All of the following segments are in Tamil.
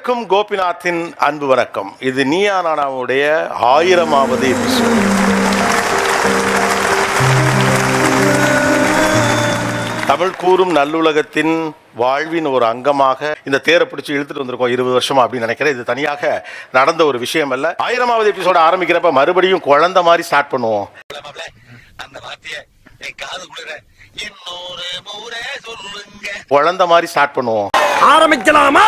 அனைவருக்கும் கோபிநாத்தின் அன்பு வணக்கம். இது நீயா நானாவுடைய 1000வது எபிசோட். தமிழ் கூறும் நல்லுலகத்தின் வாழ்வின் ஒரு அங்கமாக இந்த தேரை பிடிச்சி இழுத்துட்டு வந்திருக்கோம் 20 வருஷமா அப்படின்னு நினைக்கிறேன். இது தனியாக நடந்த ஒரு விஷயம் அல்ல. 1000வது எபிசோட ஆரம்பிக்கிறப்ப மறுபடியும் குழந்தை மாதிரி ஸ்டார்ட் பண்ணுவோம். குழந்தை மாதிரி ஸ்டார்ட் பண்ணுவோம். ஆரம்பிக்கலாமா?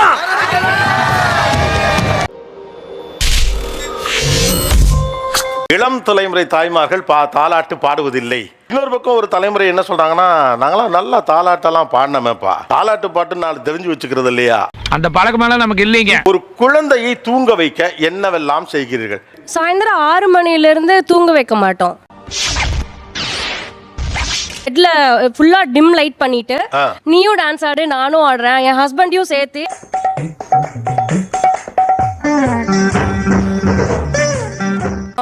இளம் தலைமுறை தாய்மார்கள் தாலாட்டு பாடுவதில்லை. இன்னொரு பக்கம் ஒரு தலைமுறை என்ன சொல்றாங்கன்னா, நாங்களாம் நல்லா தாலாட்டெல்லாம் பாடினமேப்பா, தாலாட்டு பாட்டு நான் தெரிஞ்சு வச்சுக்கிறது இல்லையா? அந்த பழக்கமெல்லாம் நமக்கு இல்லைங்க. ஒரு குழந்தையை தூங்க வைக்க என்னவெல்லாம் செய்கிறீர்கள்? சாயந்தரம் 6 மணிலிருந்து தூங்க வைக்க மாட்டோம். பெட்ல ஃபுல்லா டிம் லைட் பண்ணிட்டு நீயும் டான்ஸ் ஆடு, நானும் ஆடுறேன், என் ஹஸ்பண்டையும் சேர்த்து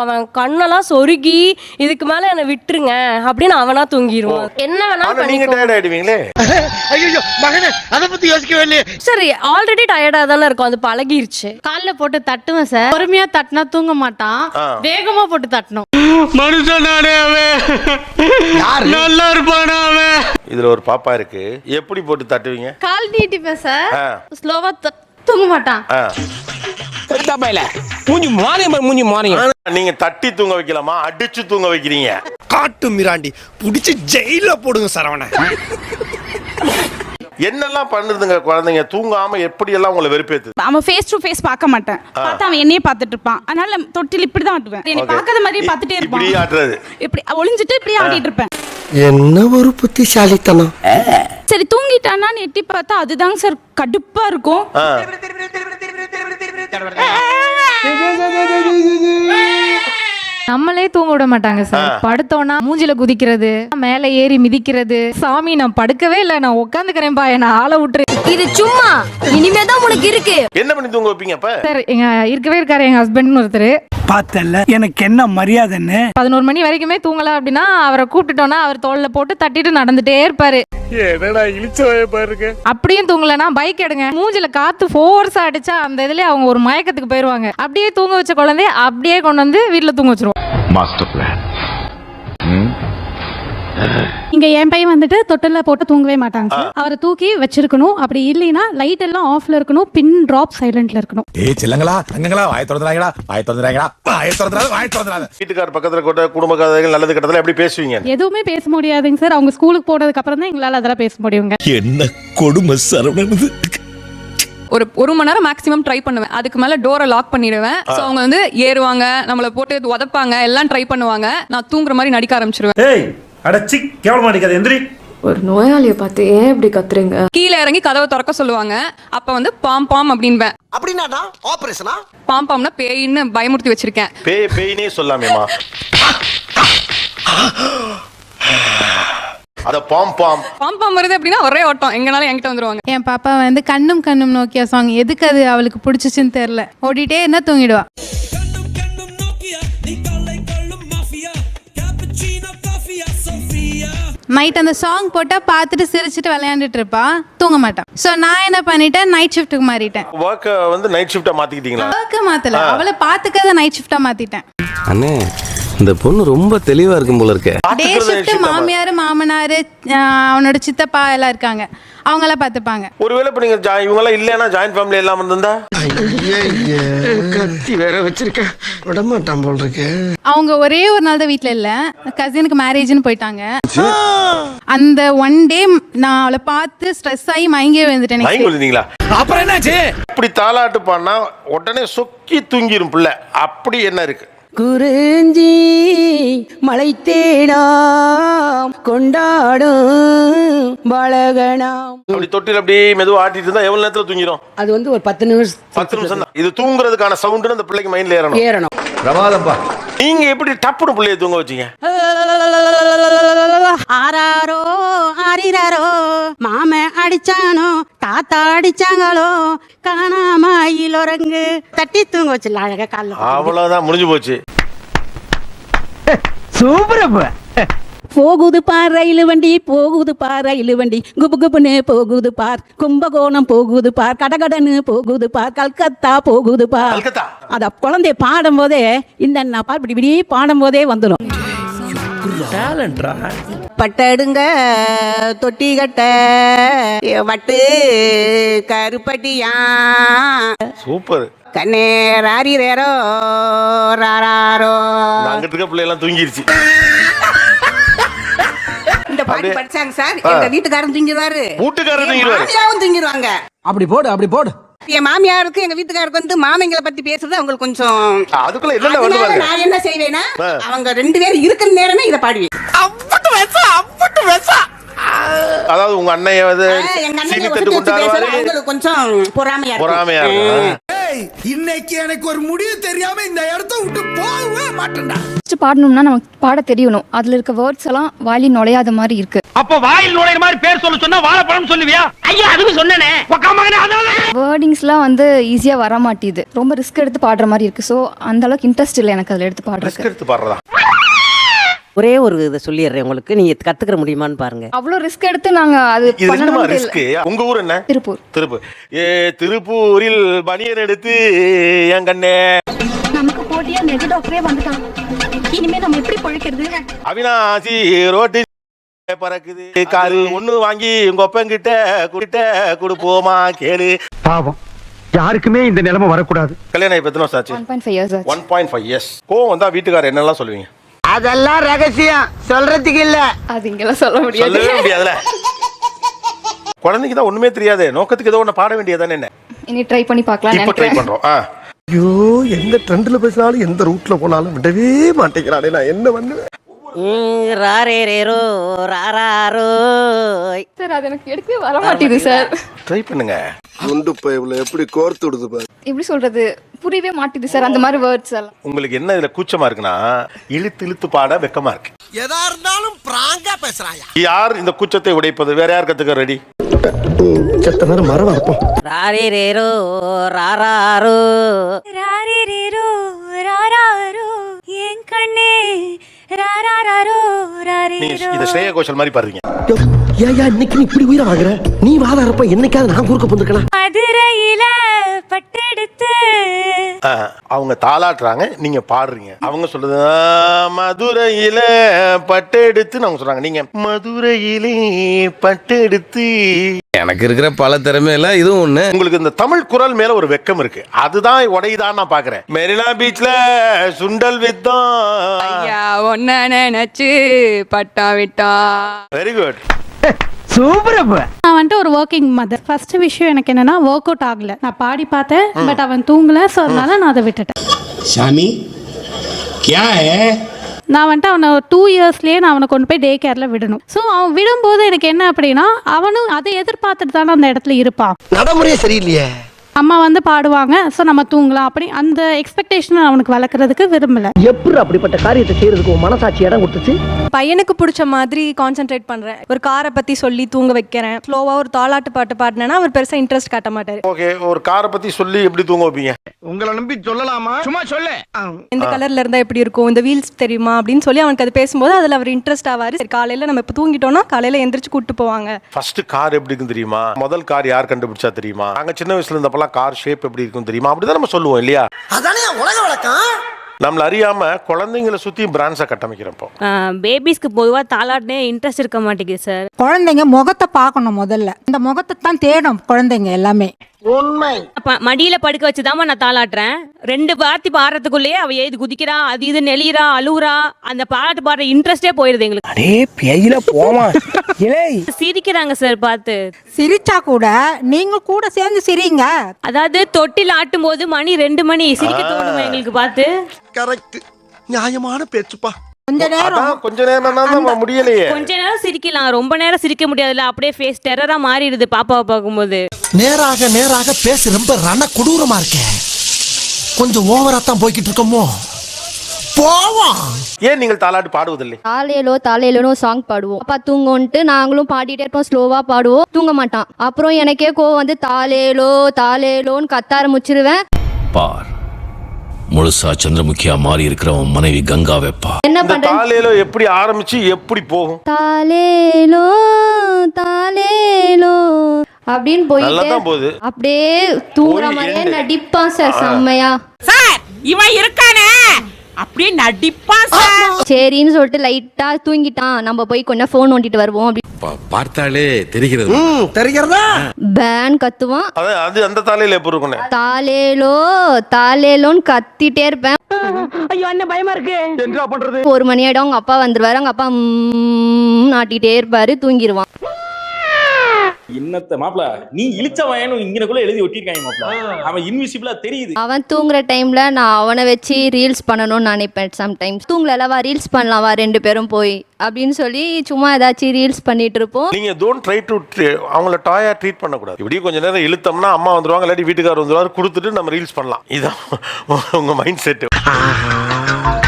அவன் கண்ணெல்லாம் சொருகி இதுக்கு மேல என்ன விட்டுருங்க அப்படின்னு அவனா தூங்கிடுவான். என்ன வேணாலும் பண்ணிக்கோ. சரி, ஆல்ரெடி டயர்டா தானே இருக்கும், அது பழகிருச்சு. கால்ல போட்டு தட்டுவேன் சார். பொறுமையா தட்டினா தூங்க மாட்டான், வேகமா போட்டு தட்டணும். மனுஷனானே அவன், நல்லா இருப்பானா அவன். இதுல ஒரு பாப்பா இருக்கு, எப்படி போட்டு தட்டுவீங்க? கால் நீட்டிப்பேன் சார், ஸ்லோவா தூங்க மாட்டான். நீங்க தட்டி தூங்க வைக்கலாமா, அடிச்சு தூங்க வைக்கிறீங்க? காட்டு மிராண்டி புடிச்சு ஜெயில போடுங்க சரவண. என்னெல்லாம் பண்ணுதுங்க குழந்தைங்க தூங்காம, எப்படி எல்லாம் உங்களை வெறுப்பேத்து? அவன் ஃபேஸ் டு ஃபேஸ் பார்க்க மாட்டேன், பார்த்தா அவன் என்னையே பார்த்துட்டு இருப்பான். அதனால தொட்டில் இப்படி தான் ஆட்டுவேன், என்னை பார்க்காத மாதிரி பார்த்துட்டே இருப்பான். இப்படி ஆட்டுறது, இப்படி ஒளிஞ்சிட்டு இப்படி ஆடிட்டு இருப்பேன். என்ன ஒரு புத்திசாலித்தனம். சரி, தூங்கிட்டானான்னு எட்டி பார்த்தா அதுதாங்க சார் கடுப்பா இருக்கும். நம்மளே தூங்க விட மாட்டாங்க சார். படுத்தோம்னா மூஞ்சில குதிக்கிறது, மேல ஏறி மிதிக்கிறது. சாமி நான் படுக்கவே இல்ல, நான் உட்காந்துக்கிறேன் பா, என்ன ஆள விட்டுரு. இது சும்மா, இனிமேதான் உனக்கு இருக்கு. என்ன பண்ணி தூங்க வைப்பீங்க அப்ப? சார் எங்க இருக்கவே இருக்காரு எங்க ஹஸ்பண்ட்னு ஒருத்தர். பார்த்தல எனக்கு என்ன மரியாதைன்னு. 11 மணி வரைக்குமே தூங்கல அப்படின்னா அவரை கூப்பிட்டுட்டோம்னா அவர் தோல்ல போட்டு தட்டிட்டு நடந்துட்டே இருப்பாரு. அப்படியும் தூங்கலன்னா பைக் எடுங்க, மூஞ்சில காத்து ஃபோர்ஸா அடிச்சா அந்த இதுல அவங்க ஒரு மயக்கத்துக்கு போயிருவாங்க. அப்படியே தூங்க வச்ச குழந்தைய அப்படியே கொண்டு வந்து வீட்டுல தூங்க வச்சிருவோம். Master plan. இங்க என் பையன் வந்துட்டு தொட்டில போட்டு தூங்கவே மாட்டாங்க சார். அவரை தூக்கி வச்சிருக்கணும், அப்படி இல்லைன்னா லைட் எல்லாம் ஆஃப்ல இருக்கணும், பின் டிராப் சைலண்ட்ல இருக்கணும். ஏய் செல்லங்களா தங்கங்களா, வாய் திறந்துறாங்கடா, வாய் திறந்துறாங்கடா, வாய் திறந்துறாங்க, வாய் திறந்துறாங்க. வீட்டுக்கார பக்கத்துல கூட குடும்ப கதைகள் நல்லது கெட்டதுல எப்படி பேசுவீங்க? எதுவுமே பேச முடியாதுங்க சார். அவங்க ஸ்கூலுக்கு போனதுக்கு அப்புறம் தான் எங்களால அதெல்லாம் பேச முடியுங்க. என்ன கொடுமை சரவணன். ஒரு மணி நேரம் மேக்ஸிமம் ட்ரை பண்ணுவேன். அதுக்கு மேல டோரை லாக் பண்ணிடுவேன். சோ அவங்க வந்து ஏறுவாங்க, நம்மள போட்டு உதப்பாங்க, எல்லாம் ட்ரை பண்ணுவாங்க. நான் தூங்குற மாதிரி நடிக்க ஆரம்பிச்சிருவேன். ஏய் அடச்சி கேவலமா நடிக்காத, எந்திரி. ஒரு நோயாளியை பார்த்து ஏன் இப்படி கத்துறீங்க? கீழே இறங்கி கதவை திறக்க சொல்லுவாங்க. அப்ப வந்து பாம் பாம் அப்படின்பேன். அப்படின்னா ஆபரேஷனா? பாம் பாம்னா பேயின்னு பயமுறுத்தி வச்சிருக்கேன். பேயினே சொல்லாமேமா, அத பாம் பாம் பாம் பாம் வருது அப்படின்னா ஒரே ஓட்டம், எங்கனாலும் என்கிட்ட வந்துருவாங்க. என் பாப்பா வந்து கண்ணும் கண்ணும் நோக்கியா சாங் எதுக்கு அது அவளுக்கு பிடிச்சிச்சுன்னு தெரியல, ஓடிட்டே இருந்தா தூங்கிடுவா. நைட் அந்த சாங் போட்டா பார்த்துட்டு சிரிச்சுட்டு விளையாண்டுட்டு இருப்பா, தூங்க மாட்டான். சோ நான் என்ன பண்ணிட்டேன், நைட் ஷிஃப்ட்டுக்கு மாறிட்டேன். வொர்க் வந்து நைட் ஷிஃப்ட்டா மாத்திக்கிட்டீங்களா? வொர்க் மாத்தல, அவளை பாத்துக்கறத நைட் ஷிஃப்ட்டா மாத்திட்டேன். அண்ணே இந்த பொண்ணு ரொம்ப தெளிவா இருக்கும் போல இருக்கு. டே ஷிஃப்ட் மாமியார் மாமனார் அவனோட சித்தப்பா எல்லாம் இருக்காங்க, அவங்க எல்லாம் பாத்துப்பாங்க. ஒருவேளை இப்ப நீங்க இவங்க எல்லாம் இல்லைன்னா ஜாயின்ட் ஃபேமிலி எல்லாம் இருந்தா கத்தி வேற வச்சிருக்க விடமாட்டான் போல் இருக்கு. அவங்க ஒரே ஒரு நாள் தான் வீட்ல இல்ல, கசினுக்கு மேரேஜ்னு போயிட்டாங்க. அந்த ஒன் டே நான் அவளை பார்த்து ஸ்ட்ரெஸ் ஆகி மயங்கி விழுந்துட்டேன். விழுந்தீங்களா? அப்புறம் என்னாச்சு? இப்படி தாலாட்டு பாடினா உடனே சொக்கி தூங்கிரும் பிள்ளை, அப்படி என்ன இருக்கு? குறிஞ்சி மலை தேடாம் கொண்டாடும் பழகனாம். அப்படி தொட்டில் அப்படி மெதுவா ஆட்டிட்டு இருந்தா எவ்வளவு நேரத்துல தூங்கிரும்? அது வந்து ஒரு 10 நிமிஷம். 10 நிமிஷம் தான். இது தூங்குறதுக்கான சவுண்ட் அந்த பிள்ளைக்கு மைண்ட்ல ஏறணும். பிரமாதம்பா. நீங்க எப்படி டப்புனு பிள்ளைய தூங்க வச்சீங்க? ஆராரோ ஆரிராரோ மாம அடிச்சானோ தாத்தா அடிச்சாங்களோ காணாம இலொரங்கு தட்டி தூங்க வச்சிடலாம் அழகா கால. அவ்வளவுதான், முடிஞ்சு போச்சு. சூப்பர். போகுது பார் ரயில் வண்டி போகுது பார் ரயில் வண்டி குபு குபுன்னு போகுது பார் கும்பகோணம் போகுது பார் கடகடன்னு போகுது பார் கல்கத்தா போகுது பார் கல்கத்தா. அத குழந்தைய பாடும் போதே இந்த பார் இப்படி இப்படி பாடும் போதே வந்துடும். பட்டடுங்க தொட்டி கட்ட வட்டு கருப்பட்டியா சூப்பர். கண்ணே ராரி ரேரோ ராரோ. அங்கிட்டு இருக்க பிள்ளை எல்லாம் தூங்கிருச்சு. இந்த பாட்டு படிச்சாங்க சார். எங்க வீட்டுக்காரன் தூங்கிடுவாரு, வீட்டுக்காரர் தூங்கிடுவாரு, மாமியாவும் தூங்கிடுவாங்க. அப்படி போடு. என் மாமியாருக்கு எங்க வீட்டுக்காருக்கு வந்து மாமிங்களை பத்தி பேசுறது அவங்களுக்கு கொஞ்சம். அதுக்குள்ள என்ன அதனால வருவாங்க? நான் என்ன செய்வேன்னா அவங்க 2 பேரும் இருக்கிற நேரமே இதை பாடுவேன். அதாவது உங்க அண்ணைய வந்து எங்க சீனி அண்ணன் தட்டு கொண்டாடுவாரு, அவங்களுக்கு கொஞ்சம் பொறாமையா பொறாமையா இருக்கு. இருக்கு. இன்னைக்கு எனக்கு ஒரு முடிவு தெரியாம இந்த இடத்த விட்டு போகவே மாட்டேன்டா. பாடணும்னா நமக்கு பாட தெரியணும். அதுல இருக்க வேர்ட்ஸ் எல்லாம் வாயில நுழையாத மாதிரி இருக்கு. அப்ப வாயில் நுழையிற மாதிரி பேர் சொல்ல சொன்னா வாழைப்பழம் சொல்லுவியா? ஐயா அதுவும் சொன்னனே. வேர்டிங்ஸ்லாம் வந்து ஈஸியா வர மாட்டேது. ரொம்ப ரிஸ்க் எடுத்து பாடுற மாதிரி இருக்கு. சோ அந்த அளவுக்கு இன்ட்ரெஸ்ட் இல்லை எனக்கு அதுல எடுத்து ரிஸ்க் பாடுறதுக்கு. எடுத்து பாடுறதா? ஒரே ஒரு இதை சொல்லிடுறேன் உங்களுக்கு, நீங்க கத்துக்கிற முடியுமான்னு பாருங்க. அவ்வளவு ரிஸ்க் எடுத்து நாங்க அது இது என்னமா பண்ணணும். ரிஸ்க்? உங்க ஊர் என்ன? திருப்பூர். திருப்பூர். திருப்பூரில் பனியன் எடுத்து என் கண்ணே. நமக்கு போட்டியா நெஜ டாக்டரே வந்துட்டான். இனிமே நம்ம எப்படி பொழைக்கிறது? அவினாசி ரோட்டு பறக்குது காரு ஒண்ணு வாங்கி உங்க ஒப்பங்கிட்ட கொடுப்போமா கேளு. பாவம், யாருக்குமே இந்த நிலைமை வரக்கூடாது. கல்யாணம் இப்ப எத்தனை வருஷம் ஆச்சு? 1.5 years ஆச்சு. 1.5 years. கோவம் வந்தா வீட்டுக்காரர் என்னெல்லாம் சொல்லுவீங்க? அதெல்லாம் ரகசியம், சொல்றதுக்கு இல்ல. அது இங்கெல்லாம் சொல்ல முடியாது. சொல்லவே முடியாதுல. குழந்தைக்கு தான் ஒண்ணுமே தெரியாது, நோக்கத்துக்கு ஏதோ ஒண்ணு பாட வேண்டியதானே. என்ன இனி ட்ரை பண்ணி பார்க்கலாம் இப்ப ட்ரை நினைக்கிறேன். பண்றோம். ஐயோ, எந்த ட்ரெண்ட்ல பேசினாலும் எந்த ரூட்ல போனாலும் விடவே மாட்டேங்கிறானே. நான் என்ன பண்ணுவேன்? ராரே ரேரோ ராரோ. சார் அது எனக்கு எடுக்கவே வர மாட்டேங்குது சார். ட்ரை பண்ணுங்க. குண்டு பைப்ல எப்படி கோர்த்து விடுது பாரு. எப்படி சொல்றது புரியவே மாட்டேங்குது சார் அந்த மாதிரி வேர்ட்ஸ் எல்லாம். உங்களுக்கு என்ன இதுல கூச்சமா இருக்குன்னா இழுத்து இழுத்து பாட வெக்கமா இருக்கு. எதா இருந்தாலும் பிராங்கா பேசுறாயா. யார் இந்த கூச்சத்தை உடைப்பது? வேற யார் கத்துக்க ரெடி? செத்த நேரம் மரம் வரப்போம். ராரே ரேரோ ராரோ. ராரே ரேரோ ராரோ என் கண்ணே ராரோ ராரே. நீங்க இத ஸ்ரேயா கோஷல் மாதிரி பாருங்க. ஏயா இன்னைக்கு நீ இப்படி உயிரை வாங்குற? நீ வாதாரப்ப என்னைக்காவது நான் குறுக்க போந்துக்கலாம். மதுரையில பட்டெடுத்து அவங்க தாளாட்டுறாங்க, நீங்க பாடுறீங்க. அவங்க சொல்றது மதுரையில பட்டு எடுத்து அவங்க சொல்றாங்க, நீங்க மதுரையிலே பட்டு எடுத்து. எனக்கு இருக்கிற பல திறமையில இதுவும் ஒண்ணு. உங்களுக்கு இந்த தமிழ் குரல் மேல ஒரு வெக்கம் இருக்கு, அதுதான் உடையதான் நான் பாக்குறேன். மெரினா பீச்ல சுண்டல் வித்தம். ஐயா ஒன்ன நினைச்சு பட்டா விட்டா. Very good. நான் வந்துட்டு ஒரு ஒர்க்கிங் மதர். ஃபர்ஸ்ட் விஷயம் எனக்கு என்னன்னா ஒர்க் அவுட் ஆகல. நான் பாடி பார்த்தேன் பட் அவன் தூங்கல. ஸோ அதனால நான் அதை விட்டுட்டேன். சாமி கியா ஹே? நான் வந்துட்டு அவனை 2 இயர்ஸ்லேயே நான் அவனை கொண்டு போய் டே கேர்ல விடணும். ஸோ அவன் விடும்போது எனக்கு என்ன அப்படின்னா அவனும் அதை எதிர்பார்த்துட்டு தானே அந்த இடத்துல இருப்பான். நடைமுறையே சரியில்லையே. அம்மா வந்து பாடுவாங்க, ஸோ நம்ம தூங்கலாம் அப்படி அந்த எக்ஸ்பெக்டேஷனை அவனுக்கு வளர்க்குறதுக்கு விரும்பல. எப்படி அப்படிப்பட்ட காரியத்தை செய்யறதுக்கு உன் மனசாட்சி இடம் கொடுத்துச்சு? பையனுக்கு பிடிச்ச மாதிரி கான்சென்ட்ரேட் பண்றேன். ஒரு காரை பத்தி சொல்லி தூங்க வைக்கிறேன். ஸ்லோவா ஒரு தாலாட்டு பாட்டு பாடினேன்னா அவர் பெருசா இன்ட்ரெஸ்ட் காட்ட மாட்டாரு. ஓகே, ஒரு காரை பத்தி சொல்லி எப்படி தூங்க வைப்பீங்க? உங்களை நம்பி சொல்லலாமா? சும்மா சொல்லு. இந்த கலர்ல இருந்தா எப்படி இருக்கும், இந்த வீல்ஸ் தெரியுமா அப்படின்னு சொல்லி அவனுக்கு அது பேசும்போது அதுல அவர் இன்ட்ரெஸ்ட் ஆவாரு. சரி காலையில நம்ம இப்ப தூங்கிட்டோம்னா காலையில எந்திரிச்சு கூட்டு போவாங்க. ஃபர்ஸ்ட் கார் எப்படி இருக்கும் தெரியுமா? முதல் கார் யார் கண்டுபிடிச்சா தெரியுமா? நாங்க சின்ன வயசுல இருந்தப்பெல்லாம் கார் ஷேப் எப்படி இருக்கும் தெரியுமா? அப்படிதான் நம்ம சொல்லுவோம் இல்லையா? அதானே உலக வழக்கம். நம்மள அறியாம குழந்தைங்களை சுத்தி பிராண்ட்ஸை கட்டமைக்கிறப்போ பேபிஸ்க்கு பொதுவா தாலாட்னே இன்ட்ரெஸ்ட் இருக்க மாட்டேங்குது சார். குழந்தைங்க முகத்தை பார்க்கணும் முதல்ல. இந்த முகத்தை தான் தேடும் குழந்தைங்க எல்லாமே. உண்மை. மடியில படுக்க வச்சுதாமா நான் தாளாட்டுறேன். 2 வார்த்தை பாடுறதுக்குள்ளேயே அவ ஏது குதிக்கிறா, அது இது நெளிரா அழுவுறா. அந்த பாட்டு பாடுற இன்ட்ரெஸ்டே போயிருது எங்களுக்கு. அடே பேயில போமா. இலே சிரிக்கிறாங்க சார் பார்த்து. சிரிச்சா கூட நீங்க கூட சேர்ந்து சிரிங்க. அதாவது தொட்டில் ஆட்டும் போது மணி 2 மணி சிரிக்க தோணும் எங்களுக்கு பார்த்து. கரெக்ட், நியாயமான பேச்சுப்பா. கொஞ்ச நேரம் கொஞ்ச நேரம் தான் முடியலையே. கொஞ்ச நேரம் சிரிக்கலாம், ரொம்ப நேரம் சிரிக்க முடியாதுல்ல. அப்படியே ஃபேஸ் டெரரா மாறிடுது பாப்பாவை பார்க்கும்போது. நேராக நேராக பேச ரொம்ப ரண கொடூரமா இருக்கே. கொஞ்சம் ஓவரா தான் போய்கிட்டு இருக்கோமோ. போவோம். ஏன் நீங்கள் தாலாட்டு பாடுவதில்லை? தாலேலோன்னு சாங் பாடுவோம். அப்பா தூங்கன்ட்டு நாங்களும் பாடிட்டே இருப்போம். ஸ்லோவா பாடுவோம், தூங்க மாட்டான். அப்புறம் எனக்கே கோவம் வந்து தாலேலோன்னு கத்த ஆரம்பிச்சிருவேன். பார், முழுசா சந்திரமுகியா மாறி இருக்கிறவன் மனைவி கங்கா வெப்பா. என்ன இந்த தாலேலோ எப்படி ஆரம்பிச்சு எப்படி போகும்? தாலேலோ தாலேலோ அப்படின்னு நல்லாதான் போகுது. அப்படியே தூங்குற போய் மாதிரியே end. நடிப்பான் சார் செம்மையா. சார் இவன் இருக்கானே அப்படியே நடிப்பான் சார். சரின்னு சொல்லிட்டு லைட்டா தூங்கிட்டான், நம்ம போய் கொஞ்சம் போன் நோண்டிட்டு வருவோம் அப்படி பார்த்தாலே தெரிகிறது. தெரிகிறதா? பேன் கத்துவான். அது அந்த தாலேல எப்படி இருக்கும்னு தாலேலோ தாலேலோன்னு கத்திட்டே இருப்பேன். ஐயோ என்ன பயமா இருக்கு. என்ன பண்றது? 1 மணி ஆயிடும், அவங்க அப்பா வந்துருவாரு, அவங்க அப்பா நாட்டிட்டே இருப்பாரு, தூங்கிடுவான். இன்னத்த மாப்ள நீ இழிச்ச வயனும் இங்கனக்குள்ள எழுதி ஒட்டிருக்காங்க மாப்ள. அவன் இன்விசிபிளா தெரியுது. அவன் தூங்குற டைம்ல நான் அவனை வச்சு ரீல்ஸ் பண்ணணும்னு நினைப்பேன். சம்டைம்ஸ் தூங்கலவா ரீல்ஸ் பண்ணலாம் வா 2 பேரும் போய் அப்படின்னு சொல்லி சும்மா ஏதாச்சும் ரீல்ஸ் பண்ணிட்டு இருப்போம். நீங்க டோன்ட் ட்ரை டு அவங்கள டாயா ட்ரீட் பண்ணக்கூடாது. இப்படி கொஞ்ச நேரம் இழுத்தோம்னா அம்மா வந்துருவாங்க, இல்லாட்டி வீட்டுக்காரர் வந்துருவாரு, கொடுத்துட்டு நம்ம ரீல்ஸ் பண்ணலாம். இதான் உங்க மைண்ட் செட்.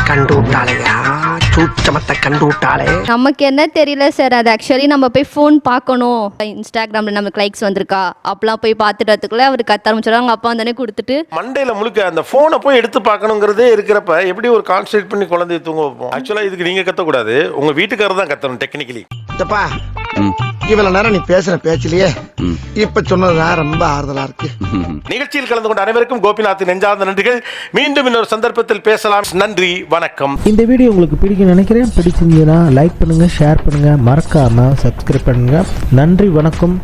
கண்டு விட்டாளையா, சூச்சமத்தை கண்டு விட்டாளே. நமக்கு என்ன தெரியல சார், அது ஆக்சுவலி நம்ம போய் ஃபோன் பார்க்கணும். இன்ஸ்டாகிராம்ல நமக்கு லைக்ஸ் வந்திருக்கா அப்பெல்லாம் போய் பார்த்துட்டதுக்குள்ள அவர் கத்த ஆரம்பிச்சிடும். அவங்க அப்பா வந்தானே கொடுத்துட்டு மண்டையில முழுக்க அந்த போனை போய் எடுத்து பார்க்கணுங்கிறதே இருக்கிறப்ப எப்படி ஒரு கான்சென்ட்ரேட் பண்ணி குழந்தைய தூங்க வைப்போம்? ஆக்சுவலா இதுக்கு நீங்க கத்தக்கூடாது, உங்க வீட்டுக்காரர் தான் கத்தணும் டெக்னிக்கலி. இதப்பா இவ்வளவு நேரம் நீ பேசுற பேச்சிலேயே இப்ப சொன்னதுதான் ரொம்ப ஆறுதலா இருக்கு. நிகழ்ச்சியில் கலந்து கொண்ட அனைவருக்கும் கோபிநாத் நெஞ்சார்ந்த நன்றிகள். மீண்டும் இன்னொரு சந்தர்ப்பத்தில் பேசலாம். நன்றி, வணக்கம். இந்த வீடியோ உங்களுக்கு பிடிக்கும் நினைக்கிறேன். பிடிச்சிருந்தீங்கன்னா லைக் பண்ணுங்க, ஷேர் பண்ணுங்க, மறக்காம சப்ஸ்கிரைப் பண்ணுங்க. நன்றி, வணக்கம்.